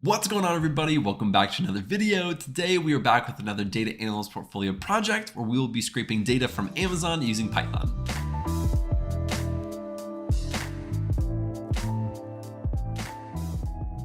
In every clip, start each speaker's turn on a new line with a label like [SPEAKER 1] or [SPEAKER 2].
[SPEAKER 1] What's going on, everybody? Welcome back to another video. Today we are back with another data analyst portfolio project where we will be scraping data from Amazon using Python.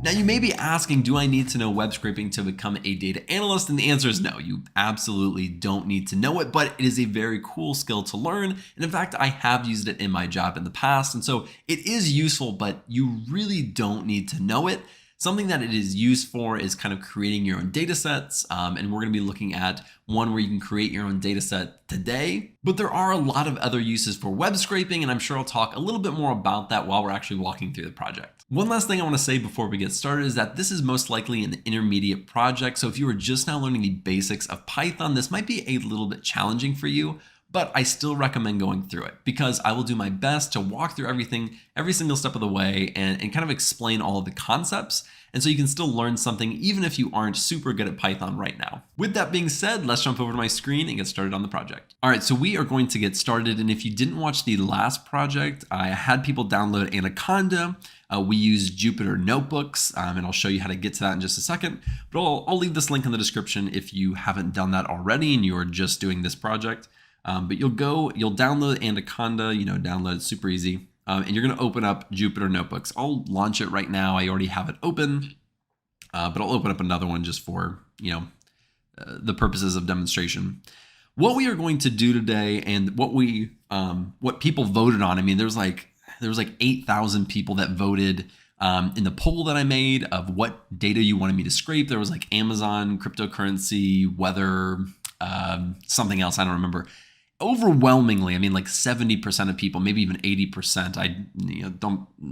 [SPEAKER 1] Now you may be asking, do I need to know web scraping to become a data analyst? And the answer is no, you absolutely don't need to know it, but it is a very cool skill to learn. And in fact, I have used it in my job in the past. And so it is useful, but you really don't need to know it. Something that it is used for is kind of creating your own data sets. And we're going to be looking at one where you can create your own data set today. But there are a lot of other uses for web scraping, and I'm sure I'll talk a little bit more about that while we're actually walking through the project. One last thing I want to say before we get started is that this is most likely an intermediate project. So if you are just now learning the basics of Python, this might be a little bit challenging for you. But I still recommend going through it because I will do my best to walk through everything, every single step of the way and kind of explain all of the concepts. And so you can still learn something even if you aren't super good at Python right now. With that being said, let's jump over to my screen and get started on the project. All right, so we are going to get started. And if you didn't watch the last project, I had people download Anaconda. We use Jupyter notebooks, and I'll show you how to get to that in just a second. But I'll leave this link in the description if you haven't done that already and you're just doing this project. But you'll download Anaconda, download it super easy. And you're going to open up Jupyter Notebooks. I'll launch it right now. I already have it open, but I'll open up another one just for, the purposes of demonstration. What we are going to do today and what people voted on, I mean, there was like 8,000 people that voted in the poll that I made of what data you wanted me to scrape. There was like Amazon, cryptocurrency, weather, something else, I don't remember. Overwhelmingly, I mean, like 70% of people, maybe even 80%,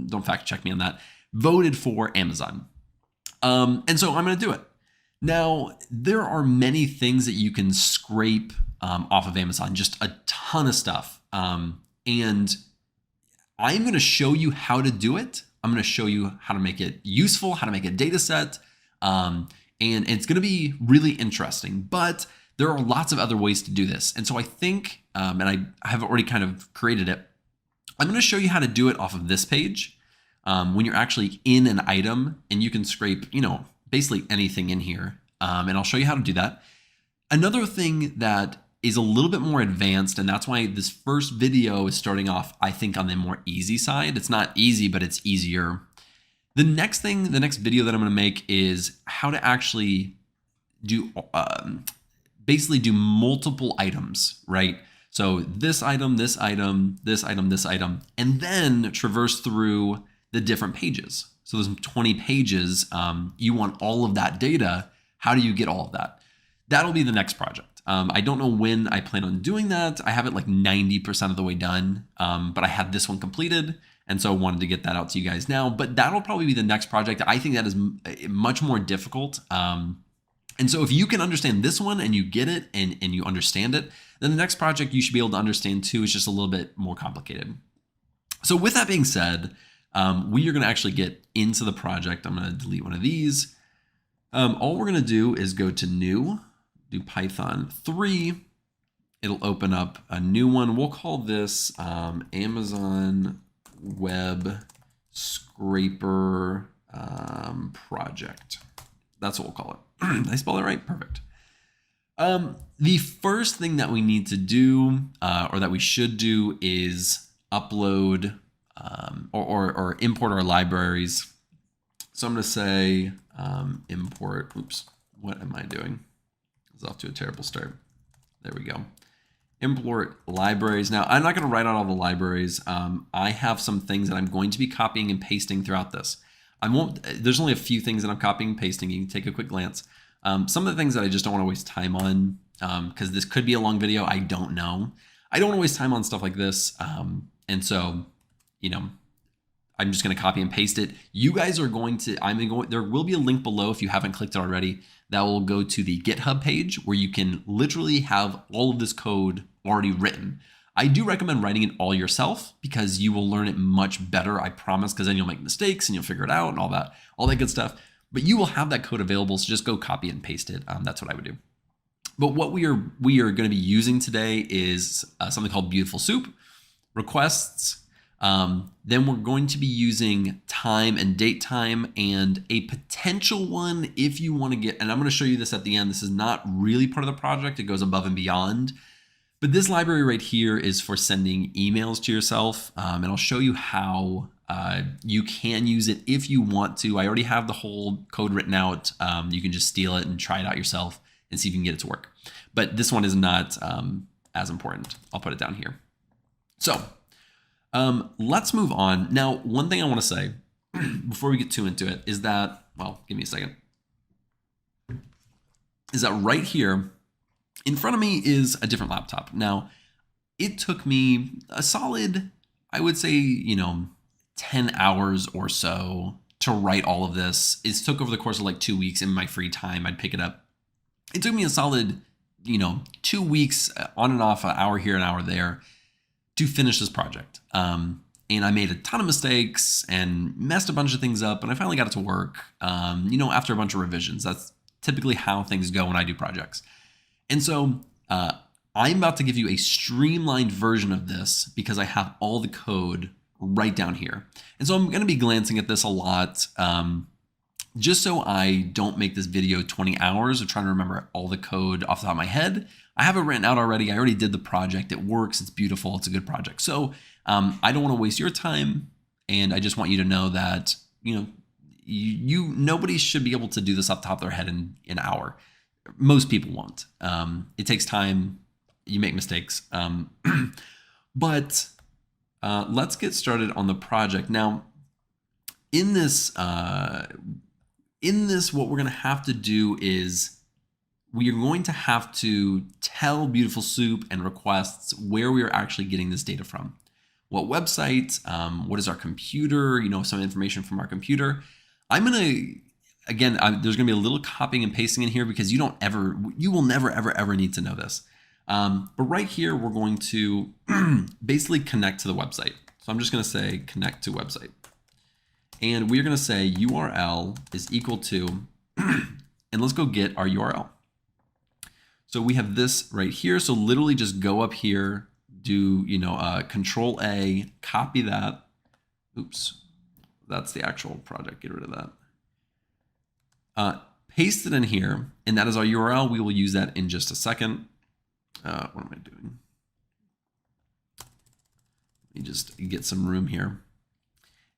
[SPEAKER 1] don't fact check me on that, voted for Amazon. And so I'm going to do it. Now, there are many things that you can scrape off of Amazon, just a ton of stuff. And I'm going to show you how to do it. I'm going to show you how to make it useful, how to make a data set. And it's going to be really interesting, but there are lots of other ways to do this. And so I think, and I have already kind of created it, I'm going to show you how to do it off of this page when you're actually in an item and you can scrape, basically anything in here. And I'll show you how to do that. Another thing that is a little bit more advanced, and that's why this first video is starting off, I think, on the more easy side. It's not easy, but it's easier. The next video that I'm going to make is how to actually do basically do multiple items, right? So this item, this item, this item, this item, and then traverse through the different pages. So there's 20 pages. You want all of that data. How do you get all of that? That'll be the next project. I don't know when I plan on doing that. I have it like 90% of the way done, but I had this one completed. And so I wanted to get that out to you guys now, but that'll probably be the next project. I think that is much more difficult. And so if you can understand this one and you get it and you understand it, then the next project you should be able to understand too. Is just a little bit more complicated. So with that being said, we are going to actually get into the project. I'm going to delete one of these. All we're going to do is go to new, do Python 3. It'll open up a new one. We'll call this Amazon Web Scraper project. That's what we'll call it. Did I spell it right? Perfect. The first thing that we need to do, or that we should do, is upload or import our libraries. So I'm going to say import. Oops, what am I doing? It's off to a terrible start. There we go. Import libraries. Now, I'm not going to write out all the libraries. I have some things that I'm going to be copying and pasting throughout this. There's only a few things that I'm copying and pasting. You can take a quick glance. Some of the things that I just don't want to waste time on, because this could be a long video. I don't know. I don't want to waste time on stuff like this. And so, I'm just going to copy and paste it. You guys are there will be a link below if you haven't clicked it already that will go to the GitHub page where you can literally have all of this code already written. I do recommend writing it all yourself because you will learn it much better, I promise, because then you'll make mistakes and you'll figure it out and all that good stuff. But you will have that code available, so just go copy and paste it. That's what I would do. But what we are going to be using today is something called Beautiful Soup, requests, Then we're going to be using time and date time, and a potential one if you want to get, and I'm going to show you this at the end. This is not really part of the project. It goes above and beyond. But this library right here is for sending emails to yourself. And I'll show you how you can use it if you want to. I already have the whole code written out. You can just steal it and try it out yourself and see if you can get it to work. But this one is not as important. I'll put it down here. So let's move on. Now, one thing I want to say before we get too into it is that, well, give me a second, is that right here in front of me is a different laptop. Now, it took me a solid, I would say, 10 hours or so to write all of this. It took over the course of like 2 weeks in my free time. I'd pick it up. It took me a solid, 2 weeks on and off, an hour here, an hour there to finish this project. And I made a ton of mistakes and messed a bunch of things up, and I finally got it to work, after a bunch of revisions. That's typically how things go when I do projects. And so I'm about to give you a streamlined version of this because I have all the code right down here. And so I'm going to be glancing at this a lot just so I don't make this video 20 hours of trying to remember all the code off the top of my head. I have it written out already. I already did the project. It works. It's beautiful. It's a good project. So I don't want to waste your time. And I just want you to know that, nobody should be able to do this off the top of their head in an hour. Most people won't. It takes time. You make mistakes. But let's get started on the project. Now, in this, what we're going to have to do is we are going to have to tell Beautiful Soup and Requests where we are actually getting this data from. What website, what is our computer, some information from our computer. I'm going to, again, there's going to be a little copying and pasting in here because you will never, ever need to know this. But right here, we're going to basically connect to the website. So I'm just going to say connect to website. And we're going to say URL is equal to, and let's go get our URL. So we have this right here. So literally just go up here, do, Control A, copy that. Oops, that's the actual project. Get rid of that. Paste it in here, and that is our URL. We will use that in just a second. What am I doing? Let me just get some room here.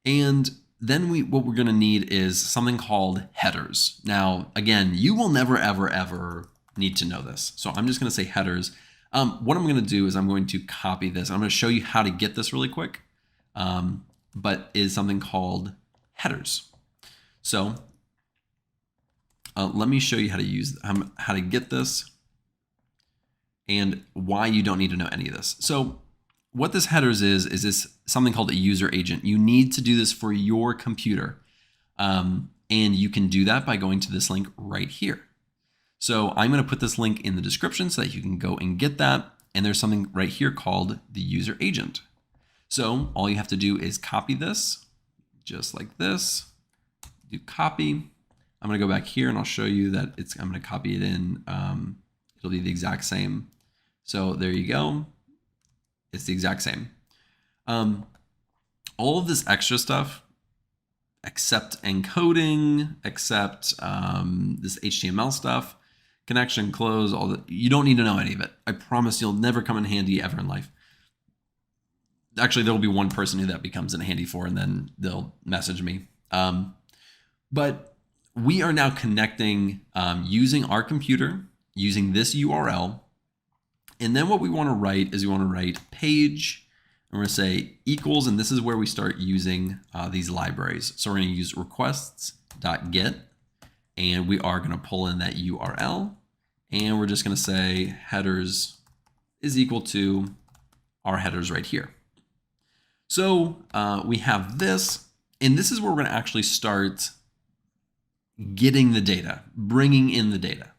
[SPEAKER 1] And then what we're going to need is something called headers. Now, again, you will never, ever need to know this. So I'm just going to say headers. What I'm going to do is I'm going to copy this. I'm going to show you how to get this really quick, but is something called headers. So let me show you how to get this and why you don't need to know any of this. So what this headers is this something called a user agent. You need to do this for your computer. And you can do that by going to this link right here. So I'm going to put this link in the description so that you can go and get that. And there's something right here called the user agent. So all you have to do is copy this just like this, do copy. I'm going to go back here and I'll show you that I'm going to copy it in. It'll be the exact same. So there you go. It's the exact same. All of this extra stuff, except encoding, except this HTML stuff, connection, close, all that, you don't need to know any of it. I promise you'll never come in handy ever in life. Actually, there will be one person who that becomes in handy for, and then they'll message me. But we are now connecting using our computer, using this URL. And then what we want to write is we want to write page, and we're going to say equals, and this is where we start using these libraries. So we're going to use requests.get, and we are going to pull in that URL, and we're just going to say headers is equal to our headers right here. So we have this, and this is where we're going to actually start getting the data, bringing in the data.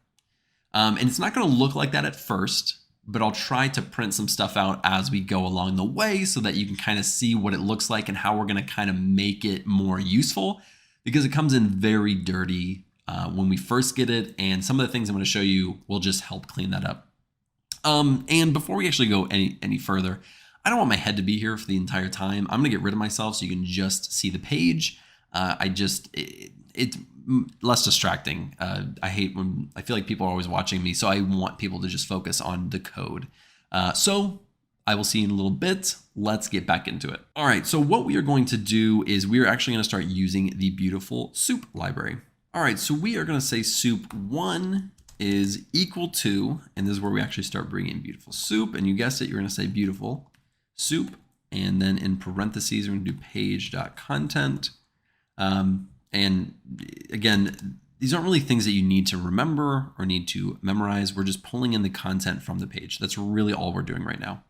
[SPEAKER 1] And it's not going to look like that at first, but I'll try to print some stuff out as we go along the way so that you can kind of see what it looks like and how we're going to kind of make it more useful, because it comes in very dirty when we first get it. And some of the things I'm going to show you will just help clean that up. And before we actually go any further, I don't want my head to be here for the entire time. I'm gonna get rid of myself so you can just see the page. It's less distracting. I hate when I feel like people are always watching me, so I want people to just focus on the code. So I will see you in a little bit. Let's get back into it. All right, so what we are going to do is we are actually gonna start using the beautiful soup library. All right, so we are gonna say soup1 is equal to, and this is where we actually start bringing in beautiful soup, and you guessed it, you're gonna say beautiful soup, and then in parentheses, we're gonna do page.content. And again, these aren't really things that you need to remember or need to memorize. We're just pulling in the content from the page. That's really all we're doing right now.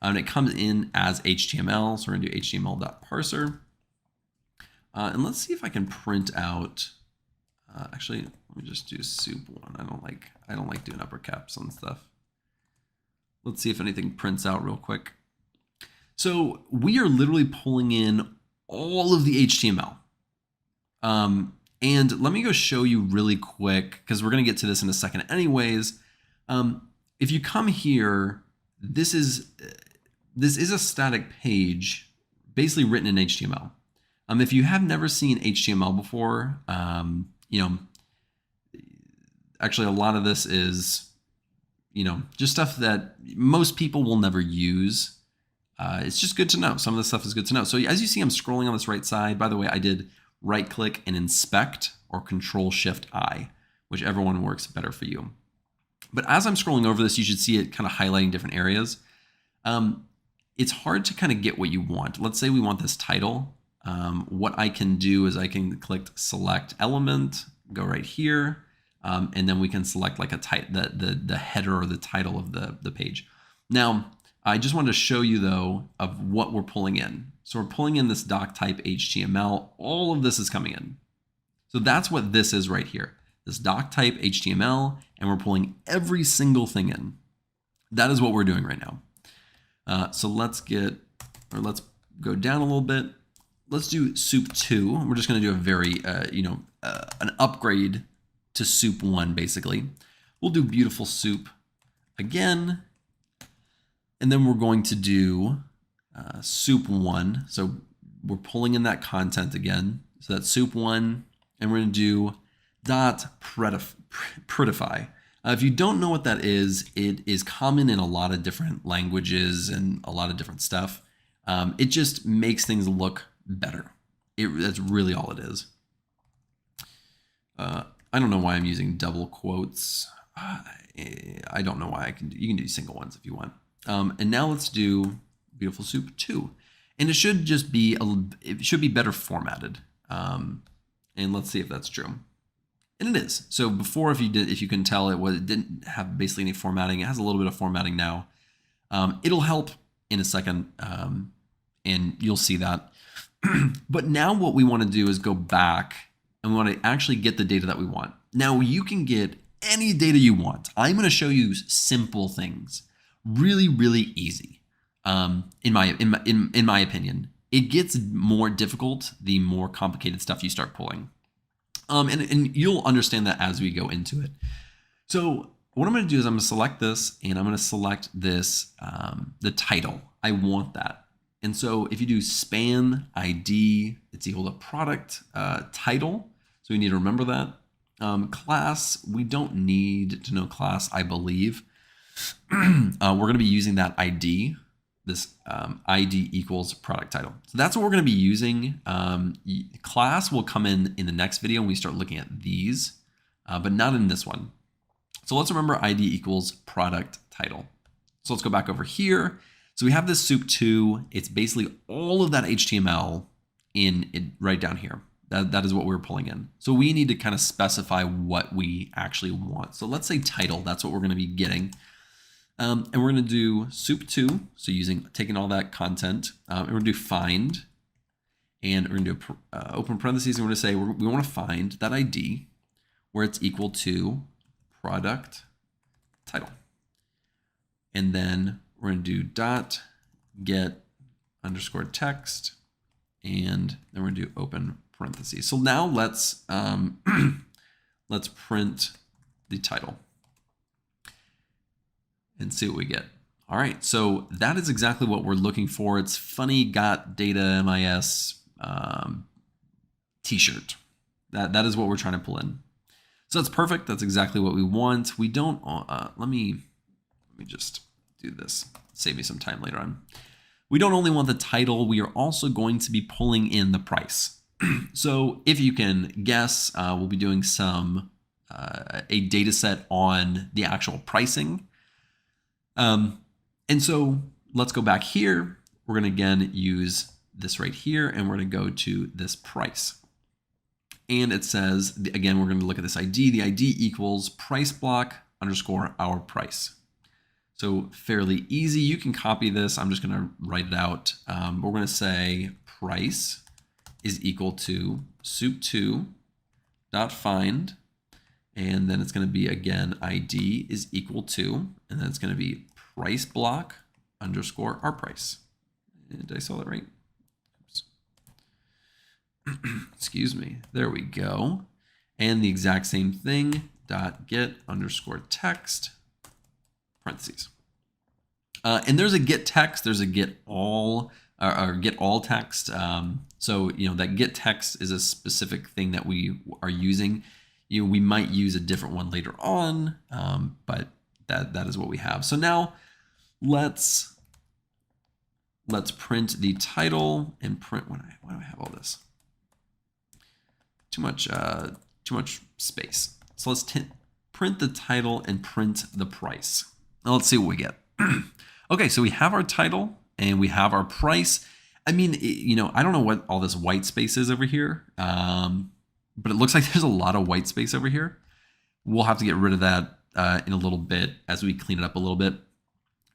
[SPEAKER 1] And it comes in as HTML. So we're gonna do HTML.parser. And let's see if I can print out, actually, let me just do soup1. I don't like doing upper caps on stuff. Let's see if anything prints out real quick. So we are literally pulling in all of the HTML. And let me go show you really quick, because we're going to get to this in a second anyways. If you come here, this is a static page basically written in HTML. If you have never seen HTML before, actually a lot of this is, just stuff that most people will never use. It's just good to know. Some of the stuff is good to know. So as you see, I'm scrolling on this right side. By the way, I did right click and inspect or Control-Shift-I, whichever one works better for you. But as I'm scrolling over this, you should see it kind of highlighting different areas. It's hard to kind of get what you want. Let's say we want this title. What I can do is I can click select element, go right here, and then we can select like the header or the title of the page. Now, I just wanted to show you though of what we're pulling in. So we're pulling in this doc type HTML. All of this is coming in. So that's what this is right here. This doc type HTML, and we're pulling every single thing in. That is what we're doing right now. So let's go down a little bit. Let's do soup2. We're just going to do a very, an upgrade to soup1 basically. We'll do beautiful soup again. And then we're going to do soup1. So we're pulling in that content again. So that's soup1, and we're going to do .prettify. If you don't know what that is, it is common in a lot of different languages and a lot of different stuff. It just makes things look better. That's really all it is. I don't know why I'm using double quotes. I don't know why you can do single ones if you want. And now let's do beautiful soup 2. And it should just be, it should be better formatted. And let's see if that's true. And it is. So before, if you can tell, it didn't have basically any formatting. It has a little bit of formatting now. It'll help in a second, and you'll see that. But now what we want to do is go back and we want to actually get the data that we want. Now you can get any data you want. I'm going to show you simple things. Really, really easy. In my opinion, it gets more difficult the more complicated stuff you start pulling. And you'll understand that as we go into it. So what I'm going to do is I'm going to select this, and I'm going to select this, the title. I want that. And so if you do span ID, it's equal to product title. So we need to remember that. Class, we don't need to know class, I believe. We're going to be using that ID, this ID equals product title. So that's what we're going to be using. Class will come in the next video when we start looking at these, but not in this one. So let's remember ID equals product title. So let's go back over here. So we have this soup2. It's basically all of that HTML in it right down here. That is what we're pulling in. So we need to kind of specify what we actually want. So let's say title, that's what we're going to be getting. And we're going to do soup2. So taking all that content, and we're going to do find, and we're going to do open parentheses. And we're going to say we want to find that ID where it's equal to product title. And then we're going to do dot get underscore text, and then we're going to do open parentheses. So now let's print the title and see what we get. All right, so that is exactly what we're looking for. It's funny got data MIS t-shirt. That is what we're trying to pull in. So that's perfect. That's exactly what we want. We don't, let me just do this. Save me some time later on. We don't only want the title, we are also going to be pulling in the price. So if you can guess, we'll be doing some, a data set on the actual pricing. And so let's go back here. We're going to again use this right here, and we're going to go to this price. And it says, again, we're going to look at this ID. The ID equals price block underscore our price. So fairly easy. You can copy this. I'm just going to write it out. We're going to say price is equal to soup2 dot find. And then it's going to be, again, ID is equal to, and then it's going to be price block underscore our price. Did I spell that right? Excuse me. There we go. And the exact same thing, dot get underscore text, parentheses. And there's a get text, there's a get all, or get all text. So, that get text is a specific thing that we are using. We might use a different one later on, but that is what we have. So now let's print the title and print, why do I have all this? Too much space. So let's print the title and print the price. Now let's see what we get. Okay, so we have our title and we have our price. I mean, I don't know what all this white space is over here, but it looks like there's a lot of white space over here. We'll have to get rid of that in a little bit as we clean it up a little bit.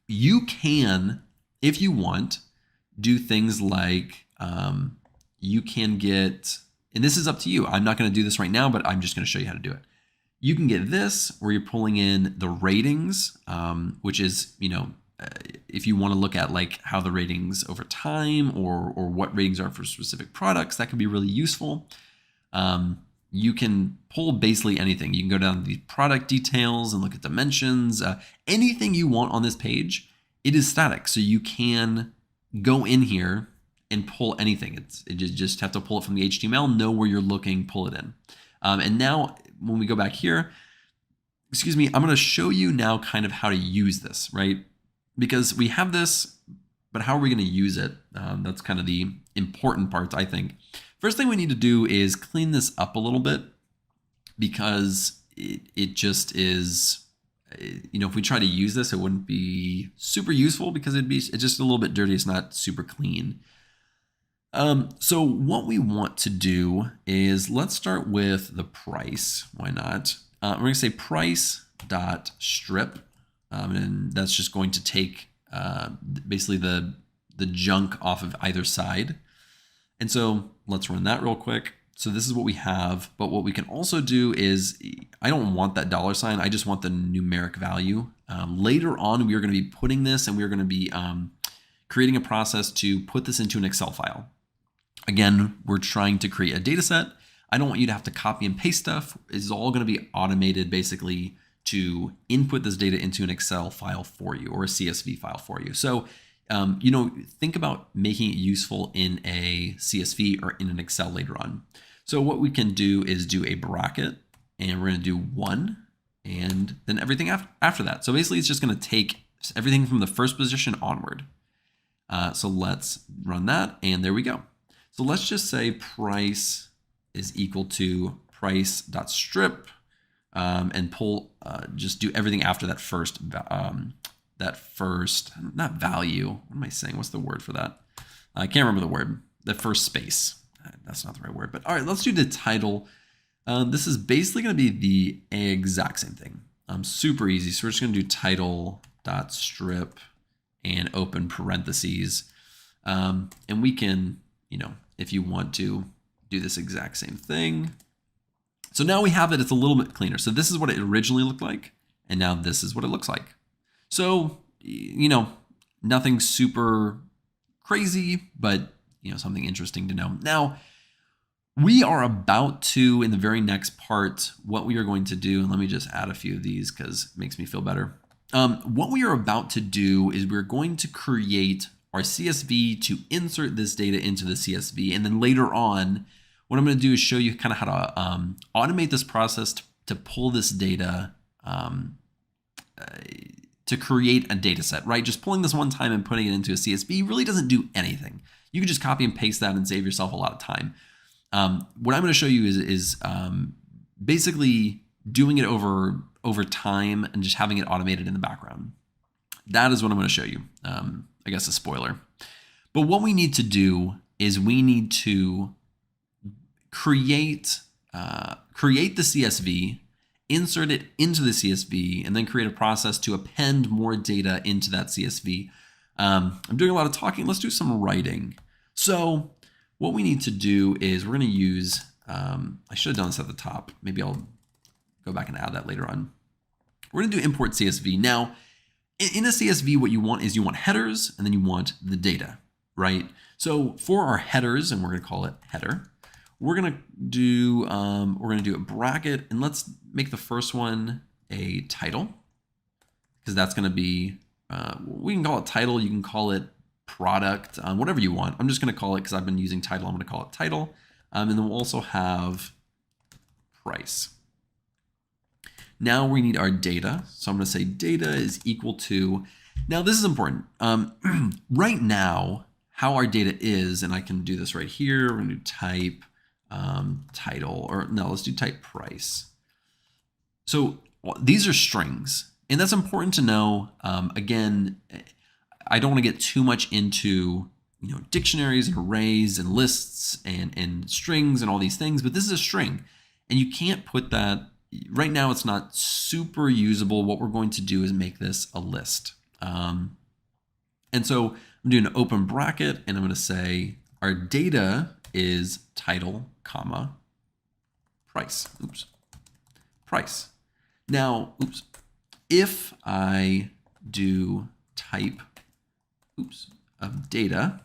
[SPEAKER 1] You can, if you want, do things like you can get, and this is up to you. I'm not going to do this right now, but I'm just going to show you how to do it. You can get this where you're pulling in the ratings, which is, if you want to look at like how the ratings over time or what ratings are for specific products, that can be really useful. You can pull basically anything. You can go down to the product details and look at dimensions, anything you want on this page. It is static, so you can go in here and pull anything. You just have to pull it from the HTML, know where you're looking, pull it in. And now when we go back here, excuse me, I'm going to show you now kind of how to use this, right? Because we have this, but how are we going to use it? That's kind of the important part, I think. First thing we need to do is clean this up a little bit, because it just is, if we try to use this, it wouldn't be super useful because it's just a little bit dirty. It's not super clean. So what we want to do is let's start with the price. Why not? We're going to say price dot strip, and that's just going to take basically the junk off of either side. And so let's run that real quick. So this is what we have, but what we can also do is, I don't want that $sign. I just want the numeric value. Later on, we are going to be putting this, and we are going to be creating a process to put this into an Excel file. Again, we're trying to create a data set. I don't want you to have to copy and paste stuff. It's all going to be automated basically to input this data into an Excel file for you, or a CSV file for you. So, think about making it useful in a CSV or in an Excel later on. So what we can do is do a bracket, and we're going to do 1, and then everything after that. So basically it's just going to take everything from the first position onward. So let's run that, and there we go. So let's just say price is equal to price.strip, and pull, just do everything after that first, not value. What am I saying? What's the word for that? I can't remember the word. The first space. That's not the right word, but all right, let's do the title. This is basically going to be the exact same thing. Super easy. So we're just going to do title.strip and open parentheses. And we can, if you want to do this exact same thing. So now we have it. It's a little bit cleaner. So this is what it originally looked like, and now this is what it looks like. So, nothing super crazy, but, something interesting to know. Now, we are about to, in the very next part, what we are going to do, and let me just add a few of these because it makes me feel better. What we are about to do is we're going to create our CSV to insert this data into the CSV. And then later on, what I'm going to do is show you kind of how to automate this process to pull this data to create a data set, right? Just pulling this one time and putting it into a CSV really doesn't do anything. You can just copy and paste that and save yourself a lot of time. What I'm going to show you is basically doing it over time and just having it automated in the background. That is what I'm going to show you. I guess a spoiler. But what we need to do is we need to create the CSV, insert it into the CSV, and then create a process to append more data into that CSV. I'm doing a lot of talking. Let's do some writing. So what we need to do is we're going to use, I should have done this at the top. Maybe I'll go back and add that later on. We're going to do import CSV. Now, in a CSV, what you want is you want headers and then you want the data, right? So for our headers, and we're going to call it header, we're going to do a bracket, and let's make the first one a title, because that's going to be, we can call it title, you can call it product, whatever you want. I'm just going to call it, because I've been using title, I'm going to call it title. And then we'll also have price. Now we need our data. So I'm going to say data is equal to, now this is important. Right now, how our data is, and I can do this right here. We're going to do type title, or no, let's do type price. So these are strings, and that's important to know. Again, I don't want to get too much into dictionaries and arrays and lists and strings and all these things, but this is a string, and you can't put that. Right now, it's not super usable. What we're going to do is make this a list. And so I'm doing an open bracket, and I'm going to say our data is title, comma, price. Oops. Price. Now, oops. If I do type, of data,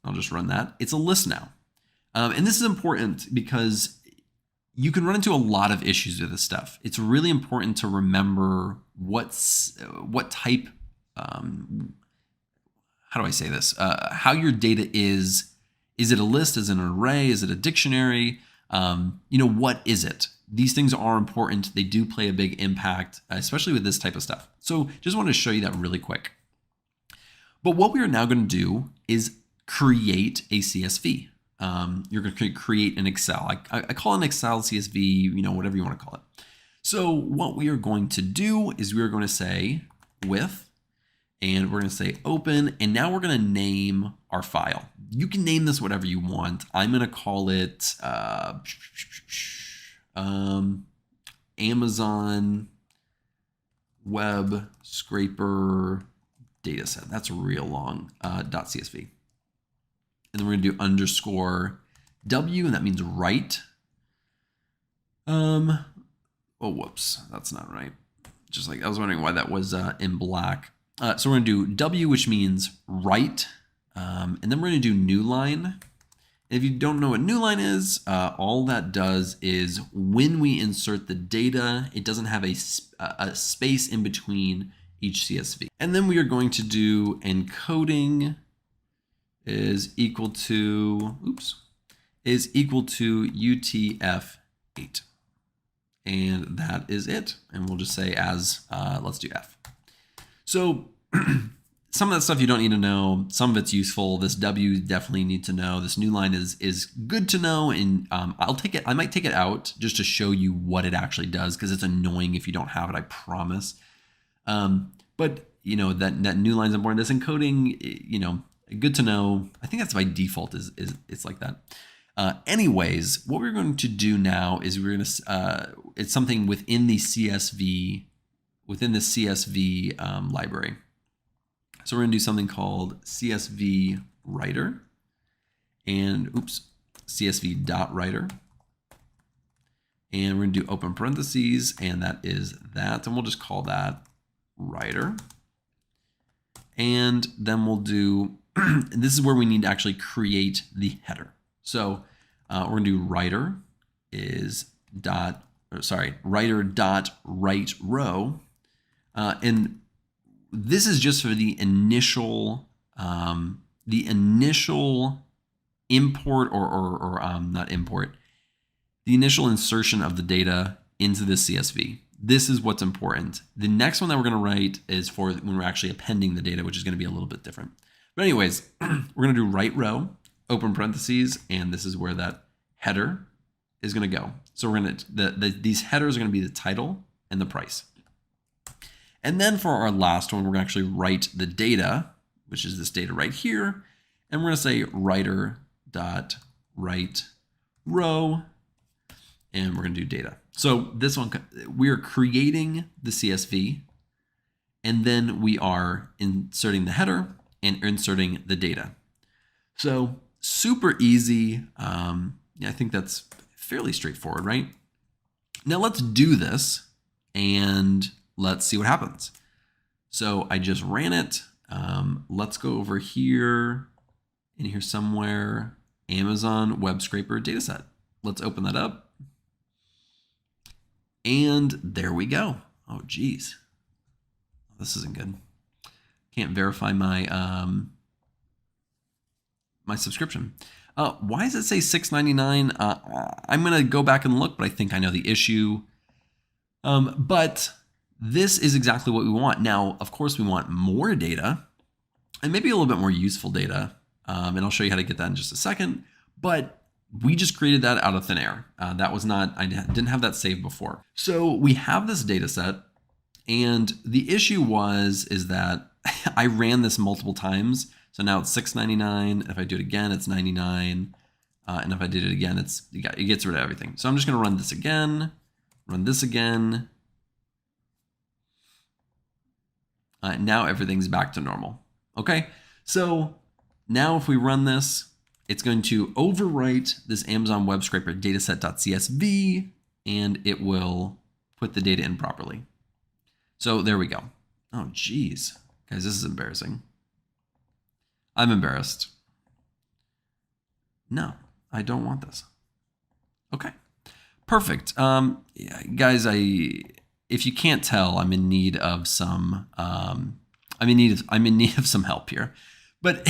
[SPEAKER 1] I'll just run that. It's a list now. And this is important because you can run into a lot of issues with this stuff. It's really important to remember what type, how do I say this? How your data is. Is it a list? Is it an array? Is it a dictionary? What is it? These things are important. They do play a big impact, especially with this type of stuff. So just wanted to show you that really quick. But what we are now going to do is create a CSV. You're going to create an Excel. I call it an Excel CSV, whatever you want to call it. So what we are going to do is we are going to say with, and we're going to say open, and now we're going to name our file. You can name this whatever you want. I'm going to call it Amazon Web Scraper Dataset. That's real long, .csv. And then we're going to do underscore W, and that means write. Oh, whoops, that's not right. Just like I was wondering why that was in black. So we're going to do W, which means write, and then we're going to do new line. And if you don't know what new line is, all that does is when we insert the data, it doesn't have a space in between each CSV. And then we are going to do encoding is equal to UTF-8. And that is it. And we'll just say as, let's do F. So some of that stuff you don't need to know. Some of it's useful. This W definitely need to know. This new line is good to know. And I'll take it. I might take it out just to show you what it actually does, because it's annoying if you don't have it, I promise. But that new line is important. This encoding, good to know. I think that's by default is it's like that. Anyways, what we're going to do now is we're going to, it's something within the CSV, library. So we're going to do something called CSV writer and CSV.writer. And we're going to do open parentheses, and that is that. And we'll just call that writer. And then we'll do, this is where we need to actually create the header. So we're going to do writer is writer dot write row. And this is just for the initial import or not import, the initial insertion of the data into the CSV. This is what's important. The next one that we're going to write is for when we're actually appending the data, which is going to be a little bit different. But anyways, we're going to do right row, open parentheses, and this is where that header is going to go. So we're going to, these headers are going to be the title and the price. And then for our last one, we're going to actually write the data, which is this data right here. And we're going to say writer.write row, and we're going to do data. So this one, we are creating the CSV, and then we are inserting the header and inserting the data. So super easy. Yeah, I think that's fairly straightforward, right? Now let's do this and let's see what happens. So I just ran it. Let's go over here, in here somewhere, Amazon Web Scraper dataset. Let's open that up. And there we go. Oh, geez. This isn't good. Can't verify my my subscription. Why does it say $6.99? I'm going to go back and look, but I think I know the issue. But this is exactly what we want. Now, of course, we want more data and maybe a little bit more useful data. And I'll show you how to get that in just a second. But we just created that out of thin air. That was not, I didn't have that saved before. So we have this data set, and the issue is that I ran this multiple times. So now it's $6.99. If I do it again, it's $99. And if I did it again, it gets rid of everything. So I'm just going to run this again, now everything's back to normal. Okay. So now if we run this, it's going to overwrite this Amazon Web Scraper dataset.csv, and it will put the data in properly. So there we go. Oh, geez. Guys, this is embarrassing. I'm embarrassed. No, I don't want this. Okay, perfect. Yeah, guys, if you can't tell, I'm in need of some. I'm in need of some help here. But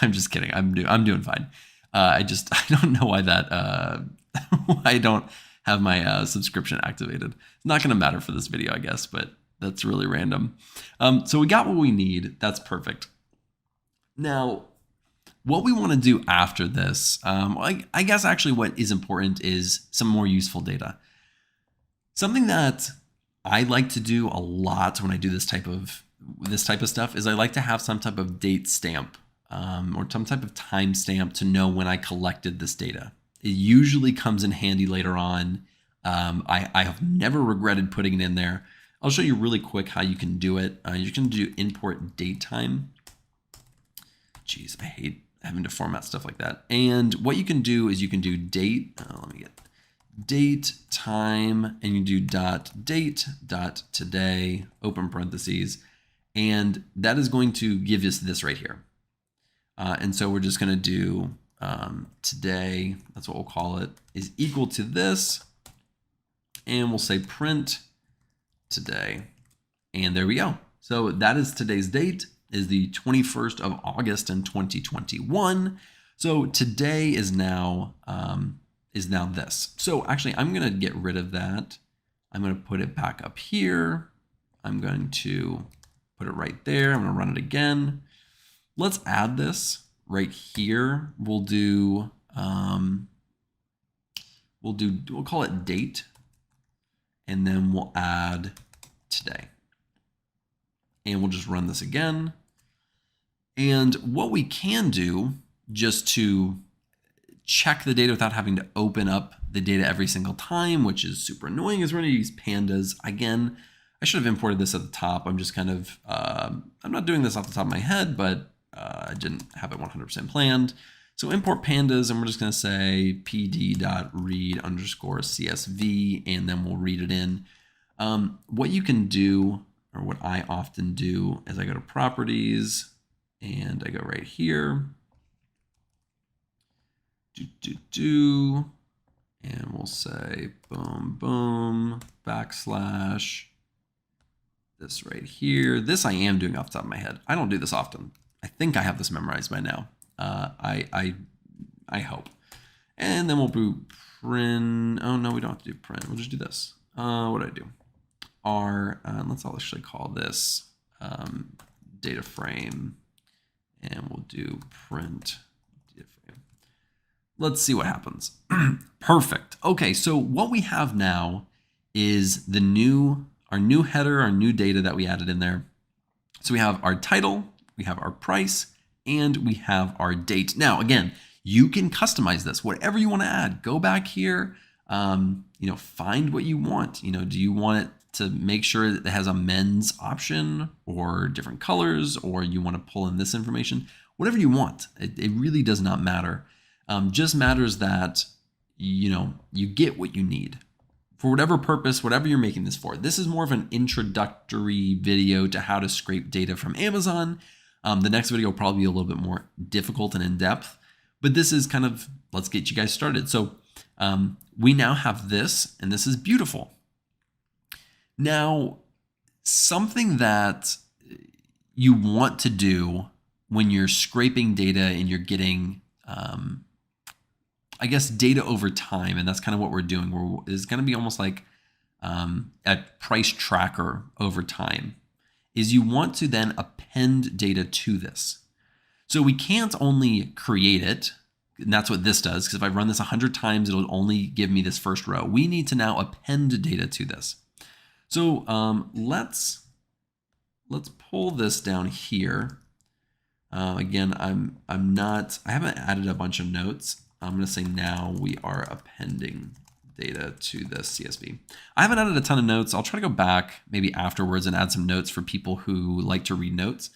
[SPEAKER 1] I'm just kidding. I'm doing fine. I don't know why why I don't have my subscription activated. It's not going to matter for this video, I guess, but that's really random. So we got what we need. That's perfect. Now, what we want to do after this, I guess actually what is important is some more useful data. Something that I like to do a lot when I do this type of stuff is I like to have some type of date stamp or some type of time stamp to know when I collected this data. It usually comes in handy later on. I have never regretted putting it in there. I'll show you really quick how you can do it. You can do import date time. Jeez, I hate having to format stuff like that. And what you can do is you can do date. Let me get date time, and you do .date .today, open parentheses. And that is going to give us this right here. And so we're just going to do today, that's what we'll call it, is equal to this. And we'll say print today. And there we go. So that is today's date, is the 21st of August in 2021. So today is now this. So actually, I'm going to get rid of that. I'm going to put it back up here. I'm going to put it right there. I'm going to run it again. Let's add this right here. We'll call it date, and then we'll add today. And we'll just run this again. And what we can do, just to check the data without having to open up the data every single time, which is super annoying, is we're going to use pandas. Again, I should have imported this at the top. I'm just kind of, I'm not doing this off the top of my head, but I didn't have it 100% planned. So import pandas, and we're just going to say pd.read_CSV, and then we'll read it in. What you can do, or what I often do, is I go to properties, and I go right here. And we'll say boom, boom, /. this right here. This I am doing off the top of my head. I don't do this often. I think I have this memorized by now. I hope. And then we'll do print. Oh no, we don't have to do print. We'll just do this. What do I do? Let's actually call this data frame, and we'll do print data frame. Let's see what happens. Perfect. Okay, so what we have now is our new header, our new data that we added in there. So we have our title, we have our price, and we have our date. Now, again, you can customize this, whatever you want to add. Go back here, find what you want. Do you want it to make sure that it has a men's option or different colors, or you want to pull in this information? Whatever you want. It really does not matter. Just matters that, you get what you need. For whatever purpose, whatever you're making this for. This is more of an introductory video to how to scrape data from Amazon. The next video will probably be a little bit more difficult and in-depth, but this is kind of, let's get you guys started. So we now have this, and this is beautiful. Now, something that you want to do when you're scraping data and you're getting, data over time, and that's kind of what we're doing. It's going to be almost like a price tracker over time, is you want to then append data to this. So we can't only create it, and that's what this does, because if I run this 100 times, it'll only give me this first row. We need to now append data to this. So let's pull this down here. Again, I haven't added a bunch of notes. I'm going to say now we are appending data to this CSV. I haven't added a ton of notes. I'll try to go back maybe afterwards and add some notes for people who like to read notes.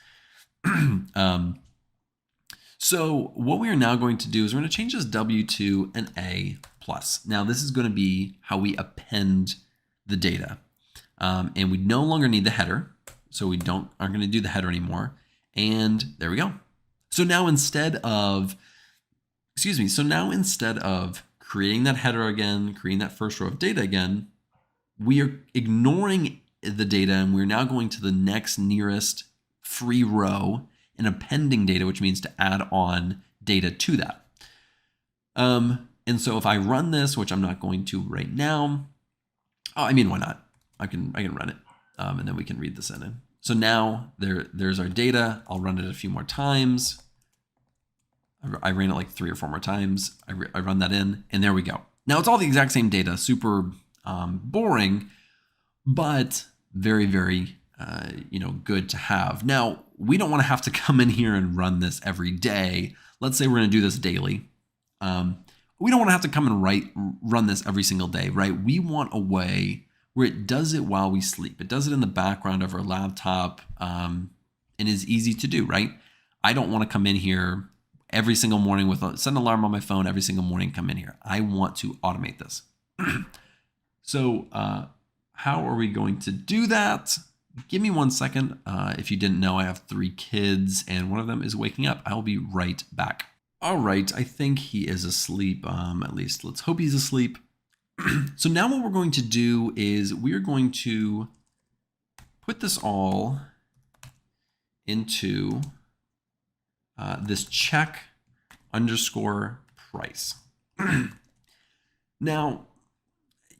[SPEAKER 1] So what we are now going to do is we're going to change this W to an A+. Now this is going to be how we append the data. And we no longer need the header. So we aren't going to do the header anymore. And there we go. So now instead of creating that header again, creating that first row of data again, we are ignoring the data, and we're now going to the next nearest free row and appending data, which means to add on data to that. And so if I run this, which I'm not going to right now, why not? I can run it, and then we can read this in. So now there's our data. I'll run it a few more times. I ran it like 3 or 4 more times. I run that in, and there we go. Now it's all the exact same data, super boring, but very, very good to have. Now we don't want to have to come in here and run this every day. Let's say we're going to do this daily. We don't want to have to come and run this every single day, right? We want a way where it does it while we sleep. It does it in the background of our laptop, and is easy to do, right? I don't want to come in here every single morning set an alarm on my phone every single morning, come in here. I want to automate this. So how are we going to do that? Give me 1 second. If you didn't know, I have 3 kids and one of them is waking up. I'll be right back. All right, I think he is asleep. At least let's hope he's asleep. So now what we're going to do is we're going to put this all into this check underscore price. Now,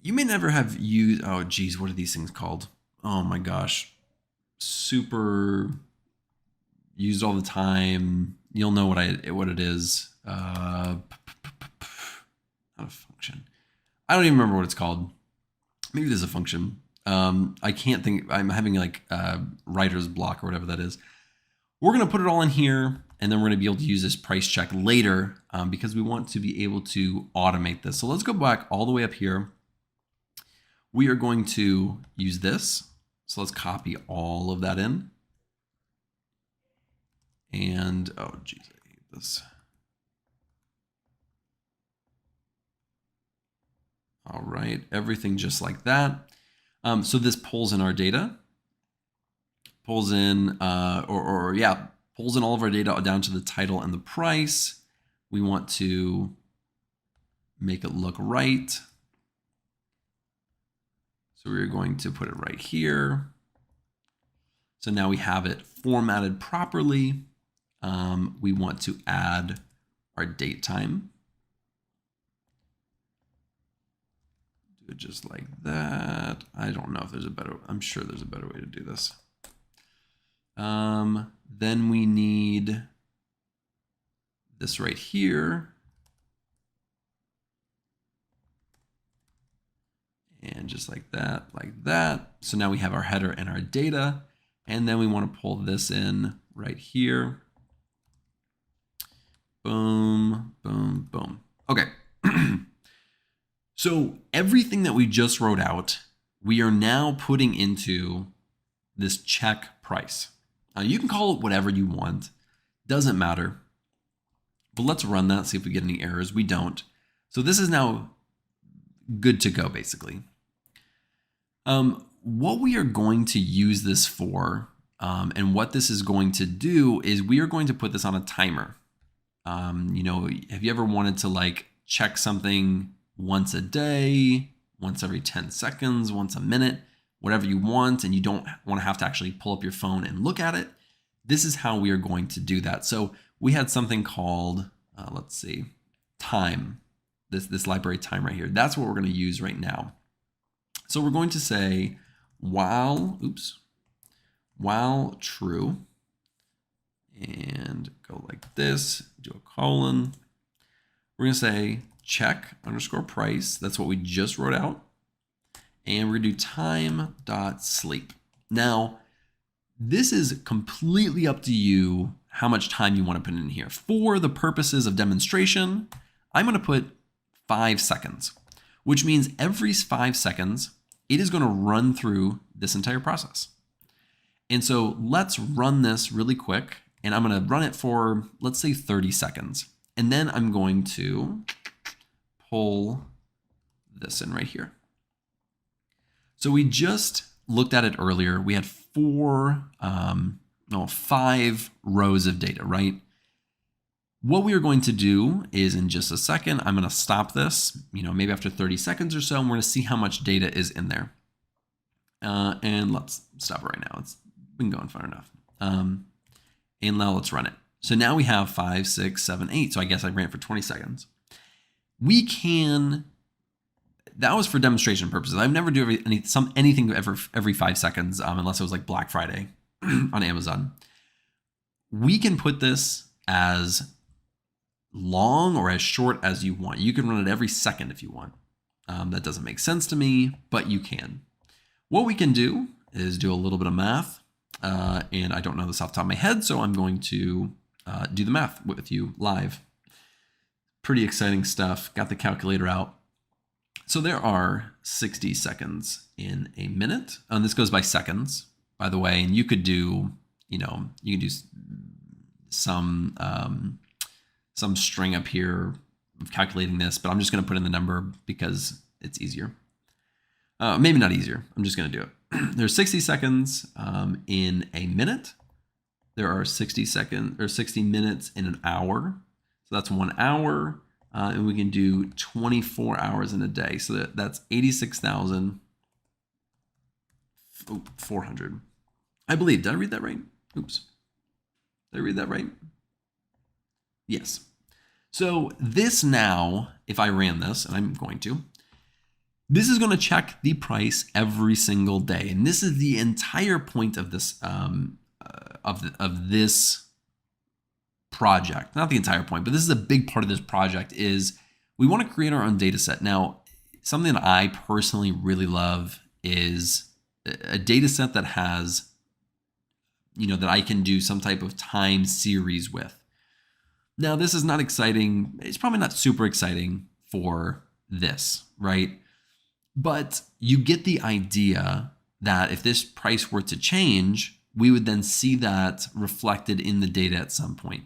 [SPEAKER 1] you may never have used, oh geez, what are these things called? Oh my gosh, super used all the time. You'll know what it is. Not a function. I don't even remember what it's called. Maybe there's a function. I can't think. I'm having like writer's block or whatever that is. We're going to put it all in here, and then we're going to be able to use this price check later because we want to be able to automate this. So let's go back all the way up here. We are going to use this. So let's copy all of that in. And, oh geez, I hate this. All right, everything just like that. So this pulls in our data. Pulls in, pulls in all of our data down to the title and the price. We want to make it look right. So we're going to put it right here. So now we have it formatted properly. We want to add our date time. Do it just like that. I don't know if there's a better, I'm sure there's a better way to do this. Then we need this right here. And just like that, like that. So now we have our header and our data. And then we want to pull this in right here. Boom, boom, boom. Okay. So everything that we just wrote out, we are now putting into this check price. You can call it whatever you want. Doesn't matter. But let's run that, see if we get any errors. We don't. So this is now good to go, basically. What we are going to use this for, and what this is going to do is we are going to put this on a timer. You know, have you ever wanted to like check something once a day, once every 10 seconds, once a minute, whatever you want, and you don't want to have to actually pull up your phone and look at it? This is how we are going to do that. So we had something called, let's see, time, this library time right here. That's what we're going to use right now. So we're going to say while true, and go like this, do a colon. We're going to say check underscore price. That's what we just wrote out. And we're going to do time.sleep. Now, this is completely up to you how much time you want to put in here. For the purposes of demonstration, I'm going to put 5 seconds, which means every 5 seconds, it is going to run through this entire process. And so let's run this really quick. And I'm going to run it for, let's say 30 seconds. And then I'm going to pull this in right here. So we just looked at it earlier. We had 5 rows of data, right? What we are going to do is in just a second, I'm going to stop this, maybe after 30 seconds or so, and we're going to see how much data is in there. And let's stop it right now. It's been going far enough. And now let's run it. So now we have 5, 6, 7, 8. So I guess I ran it for 20 seconds. We can, that was for demonstration purposes. I've never do anything every 5 seconds unless it was like Black Friday on Amazon. We can put this as long or as short as you want. You can run it every second if you want. That doesn't make sense to me, but you can. What we can do is do a little bit of math. And I don't know this off the top of my head, so I'm going to do the math with you live. Pretty exciting stuff. Got the calculator out. So there are 60 seconds in a minute. And this goes by seconds, by the way. And you could do, you can do some string up here of calculating this, but I'm just going to put in the number because it's easier. Maybe not easier. I'm just going to do it. There's 60 seconds in a minute. There are 60 minutes in an hour. So that's 1 hour. And we can do 24 hours in a day. So that's 86,400. I believe. Did I read that right? Oops. Did I read that right? Yes. So this now, if I ran this, and I'm going to, this is going to check the price every single day. And this is the entire point of this, of this project. Not the entire point, but this is a big part of this project is we want to create our own data set. Now, something that I personally really love is a data set that has, that I can do some type of time series with. Now, this is not exciting. It's probably not super exciting for this, right? But you get the idea that if this price were to change, we would then see that reflected in the data at some point.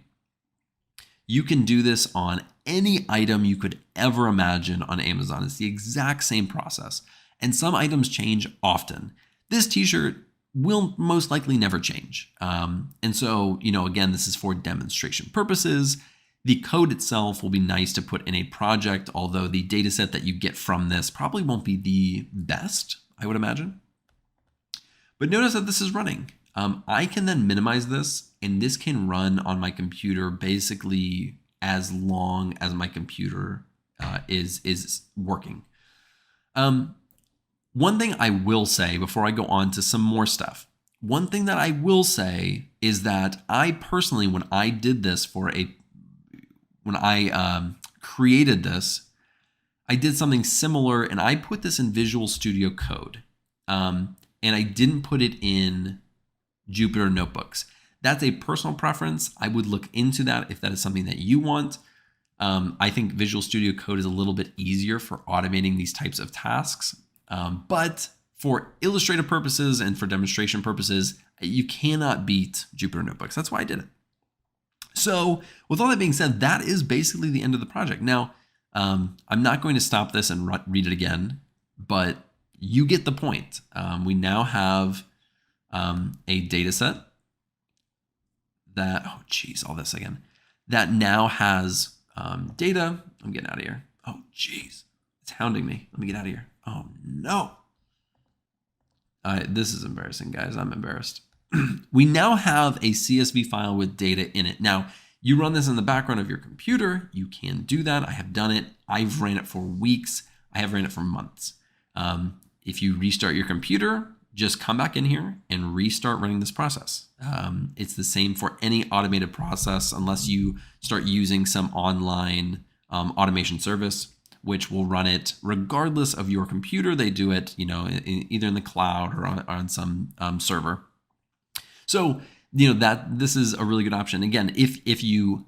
[SPEAKER 1] You can do this on any item you could ever imagine on Amazon. It's the exact same process. And some items change often. This t-shirt will most likely never change. And so, again, this is for demonstration purposes. The code itself will be nice to put in a project, although the data set that you get from this probably won't be the best, I would imagine. But notice that this is running. I can then minimize this, and this can run on my computer basically as long as my computer is working. One thing I will say before I go on to some more stuff, one thing that I will say is that I personally, when I did this when I created this, I did something similar, and I put this in Visual Studio Code, and I didn't put it in Jupyter Notebooks. That's a personal preference. I would look into that if that is something that you want. I think Visual Studio Code is a little bit easier for automating these types of tasks. But for illustrative purposes and for demonstration purposes, you cannot beat Jupyter Notebooks. That's why I did it. So with all that being said, that is basically the end of the project. Now, I'm not going to stop this and read it again, but you get the point. We now have a data set that, oh geez, all this again, that now has data. I'm getting out of here. Oh geez, it's hounding me. Let me get out of here. Oh no. This is embarrassing, guys. I'm embarrassed. We now have a CSV file with data in it. Now, you run this in the background of your computer. You can do that. I have done it. I've ran it for weeks. I have ran it for months. If you restart your computer, just come back in here and restart running this process. It's the same for any automated process unless you start using some online automation service, which will run it regardless of your computer. They do it, either in the cloud or on some server. So, this is a really good option. Again, if you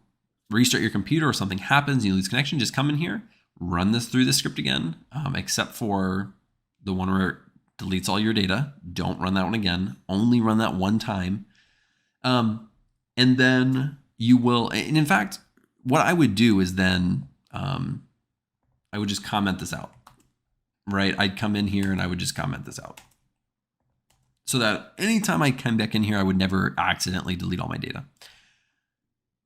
[SPEAKER 1] restart your computer or something happens, you lose connection, just come in here, run this through the script again, except for the one where it deletes all your data. Don't run that one again. Only run that one time. And then you will, and in fact, what I would do is then I would just comment this out, right? I'd come in here and I would just comment this out, so that anytime I come back in here, I would never accidentally delete all my data.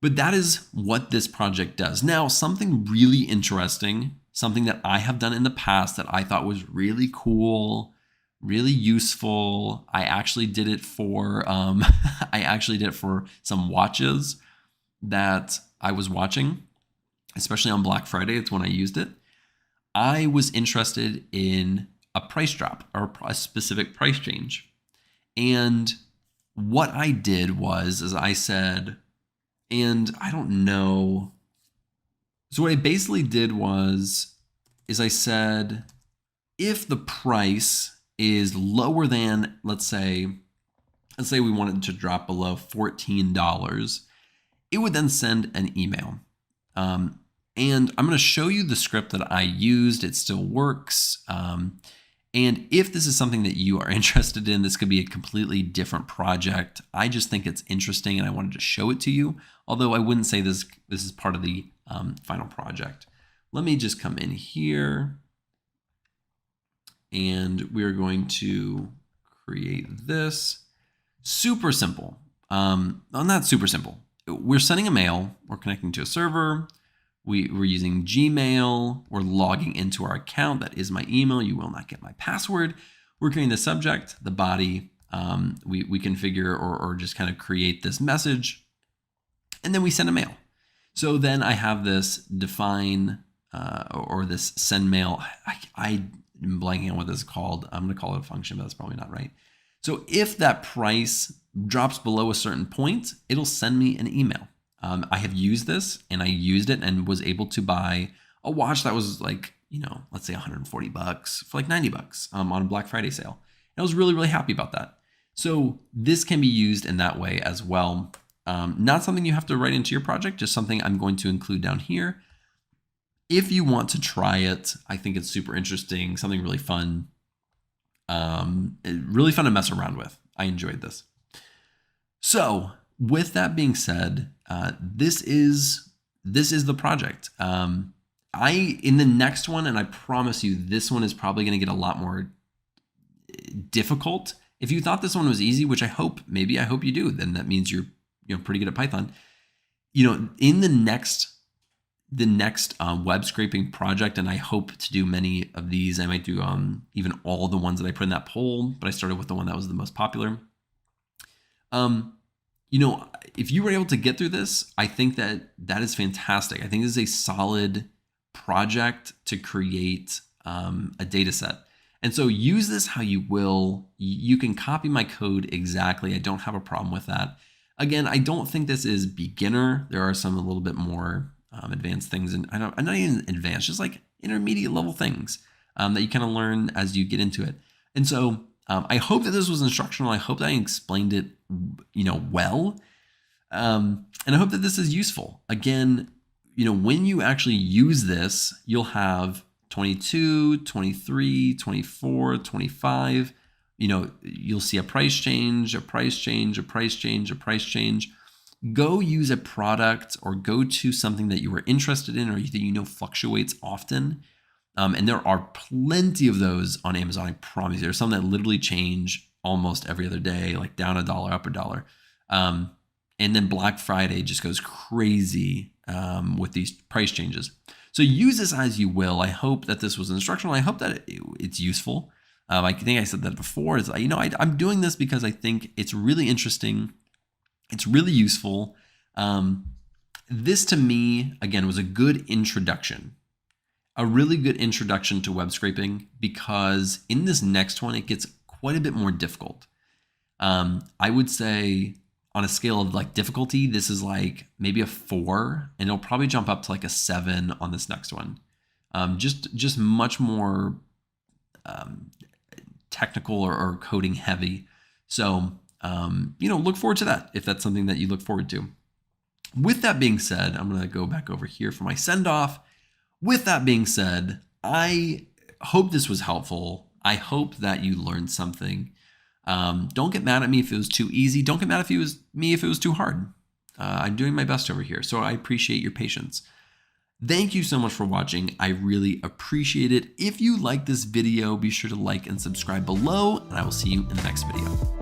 [SPEAKER 1] But that is what this project does. Now, something really interesting, something that I have done in the past that I thought was really cool, really useful. I actually did it for some watches that I was watching, especially on Black Friday. It's when I used it. I was interested in a price drop or a specific price change. And what I did is I said, and I don't know. So what I basically did is I said, if the price is lower than, let's say we wanted to drop below $14, it would then send an email. And I'm going to show you the script that I used. It still works. And if this is something that you are interested in, this could be a completely different project. I just think it's interesting and I wanted to show it to you. Although I wouldn't say this is part of the final project. Let me just come in here and we're going to create this. Super simple. Not super simple. We're sending a mail. We're connecting to a server. We're using Gmail. We're logging into our account. That is my email. You will not get my password. We're creating the subject, the body. We configure or just kind of create this message. And then we send a mail. So then I have this define or this send mail. I'm blanking on what this is called. I'm going to call it a function, but that's probably not right. So if that price drops below a certain point, it'll send me an email. I have used this and I used it and was able to buy a watch that was like, let's say $140 for like $90 on a Black Friday sale. And I was really, really happy about that. So this can be used in that way as well. Not something you have to write into your project, just something I'm going to include down here. If you want to try it, I think it's super interesting, something really fun. Really fun to mess around with. I enjoyed this. So with that being said, this is the project. In the next one, and I promise you, this one is probably going to get a lot more difficult. If you thought this one was easy, which I hope you do, then that means you're pretty good at Python. In the next web scraping project, and I hope to do many of these. I might do even all the ones that I put in that poll, but I started with the one that was the most popular. You know, if you were able to get through this, I think that is fantastic. I think this is a solid project to create a data set. And so use this how you will. You can copy my code exactly. I don't have a problem with that. Again, I don't think this is beginner. There are some a little bit more advanced things, and I'm not even advanced, just like intermediate level things that you kind of learn as you get into it. And so I hope that this was instructional. I hope that I explained it, well. And I hope that this is useful. Again, when you actually use this, you'll have 22, 23, 24, 25. You'll see a price change, a price change, a price change, a price change. Go use a product or go to something that you were interested in or that fluctuates often. And there are plenty of those on Amazon, I promise you. There's some that literally change almost every other day, like down $1, up $1. And then Black Friday just goes crazy with these price changes. So use this as you will. I hope that this was instructional. I hope that it's useful. I think I said that before. I'm doing this because I think it's really interesting. It's really useful. This to me, again, was a good introduction. A really good introduction to web scraping, because in this next one, it gets quite a bit more difficult. I would say on a scale of like difficulty, this is like maybe a 4, and it'll probably jump up to like a 7 on this next one. Just much more technical or coding heavy. So, look forward to that if that's something that you look forward to. With that being said, I'm going to go back over here for my send off. With that being said, I hope this was helpful. I hope that you learned something. Don't get mad at me if it was too easy. Don't get mad if it was too hard. I'm doing my best over here, so I appreciate your patience. Thank you so much for watching. I really appreciate it. If you like this video, be sure to like and subscribe below, and I will see you in the next video.